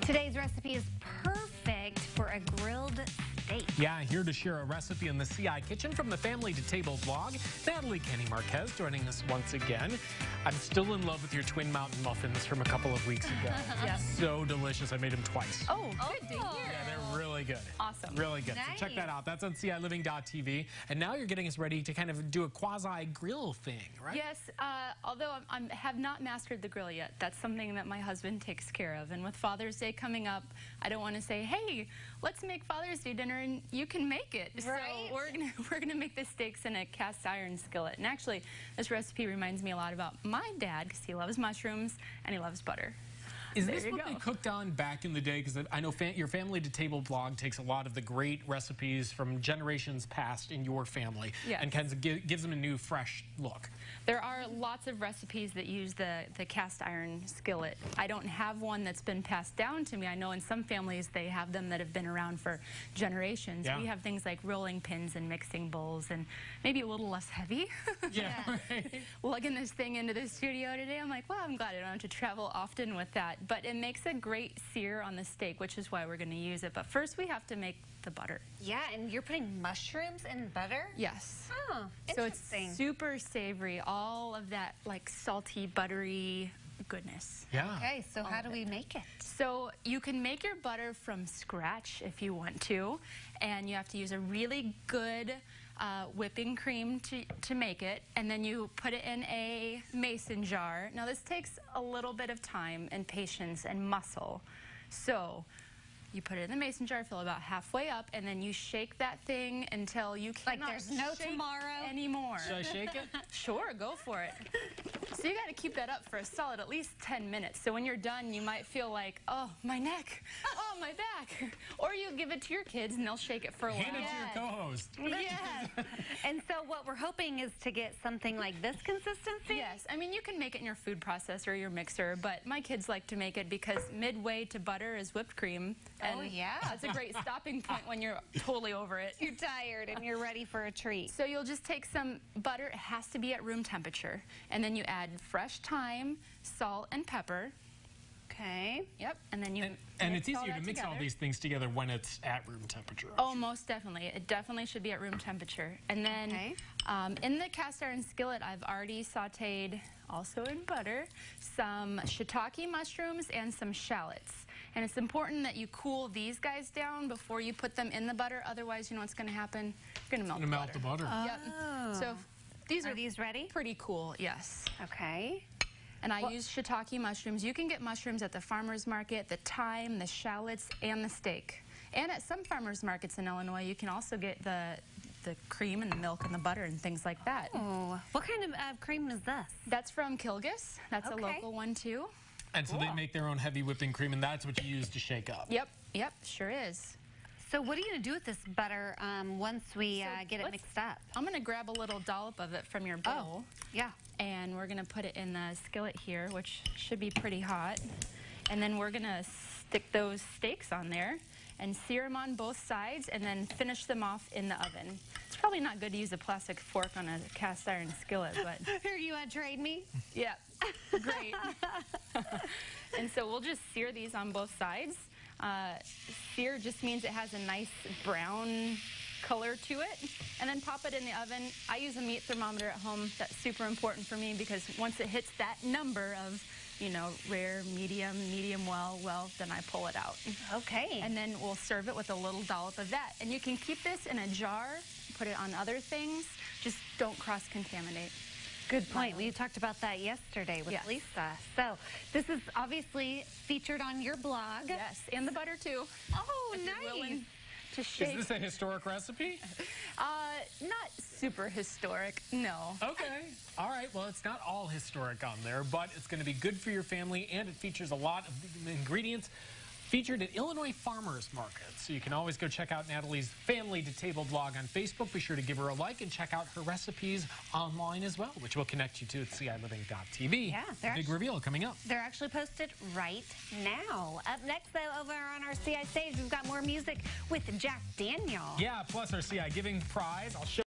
Today's recipe is perfect for a grilled steak. Yeah, here to share a recipe in the CI Kitchen from the Family to Table blog, Natalie Kenny Marquez joining us once again. I'm still in love with your Twin Mountain muffins from a couple of weeks ago. Yes. So delicious. I made them twice. Oh, good to hear. Yeah, they're really good. Awesome. Really good. Nice. So check that out. That's on CILiving.tv. And now you're getting us ready to kind of do a quasi-grill thing, right? Yes, although I have not mastered the grill yet. That's something that my husband takes care of. And with Father's Day coming up, I don't want to say, hey, let's make Father's Day dinner and you can make it. Right. So we're gonna make the steaks in a cast iron skillet. And actually, this recipe reminds me a lot about my dad because he loves mushrooms and he loves butter. Is There this you what go. they cooked on back in the day? Because I know your Family to Table blog takes a lot of the great recipes from generations past in your family Yes. and kind of gives them a new, fresh look. There are lots of recipes that use the cast iron skillet. I don't have one that's been passed down to me. I know in some families they have them that have been around for generations. Yeah. We have things like rolling pins and mixing bowls and maybe a little less heavy. Yeah, right. Lugging this thing into the studio today, I'm like, well, I'm glad I don't have to travel often with that. But it makes a great sear on the steak, which is why we're going to use it. But first we have to make the butter. Yeah, and you're putting mushrooms in butter? Yes. Oh, So it's interesting. super savory, all of that like salty, buttery goodness. Yeah. Okay, so how do we make it? So you can make your butter from scratch if you want to, and you have to use a really good whipping cream to make it, and then you put it in a mason jar. Now this takes a little bit of time and patience and muscle. So you put it in the mason jar, fill about halfway up, and then you shake that thing until you cannot Like there's no shake tomorrow? anymore. Should I shake it? Sure, go for it. So you got to keep that up for a solid at least 10 minutes. So when you're done, you might feel like, oh, my neck, oh, my back. Or you give it to your kids and they'll shake it for a while. Hand it to your co-host. Yes. And so what we're hoping is to get something like this consistency? Yes, I mean, you can make it in your food processor or your mixer, but my kids like to make it because midway to butter is whipped cream. Oh, yeah. That's a great stopping point when you're totally over it. You're tired and you're ready for a treat. So you'll just take some butter, it has to be at room temperature, and then you add fresh thyme, salt, and pepper. Okay. Yep, and then you And mix it's all easier that to mix all together. these things together when it's at room temperature. Oh, most definitely. It definitely should be at room temperature. And then Okay. in the cast iron skillet, I've already sauteed, also in butter, some shiitake mushrooms and some shallots. And it's important that you cool these guys down before you put them in the butter. Otherwise, you know what's going to happen? You're going to melt the butter. Yep. So these Are these ready? pretty cool, yes. Okay. And I use shiitake mushrooms. You can get mushrooms at the farmer's market, the thyme, the shallots, and the steak. And at some farmer's markets in Illinois, you can also get the cream and the milk and the butter and things like that. Oh, what kind of cream is this? That's from Kilgus. That's a Okay. local one, too. And so they make their own heavy whipping cream, and that's what you use to shake up. Yep, sure is. So what are you going to do with this butter once we So get it let's- mix up? I'm going to grab a little dollop of it from your bowl. Yeah. And we're going to put it in the skillet here, which should be pretty hot. And then we're going to stick those steaks on there and sear them on both sides and then finish them off in the oven. It's probably not good to use a plastic fork on a cast iron skillet, but Here, you want to trade me? yeah, great. And so we'll just sear these on both sides. Sear just means it has a nice brown color to it, and then pop it in the oven. I use a meat thermometer at home. That's super important for me because once it hits that number of, you know, rare, medium well, then I pull it out. Okay. And then we'll serve it with a little dollop of that. And you can keep this in a jar, put it on other things, just don't cross-contaminate. Good point. We talked about that yesterday with Yes. Lisa. So this is obviously featured on your blog. Yes, and the butter too. Oh, If you're nice. willing to Is shake. this a historic recipe? Not super historic, no. Okay. All right. Well, it's not all historic on there, but it's going to be good for your family, and it features a lot of ingredients featured at Illinois Farmers Market. So you can always go check out Natalie's Family to Table blog on Facebook. Be sure to give her a like and check out her recipes online as well, which we'll connect you to at CILiving.tv. Yeah, The big reveal coming up. They're actually posted right now. Up next, though, over on our CI stage, we've got more music with Jack Daniel. Yeah, plus our CI Giving prize. I'll show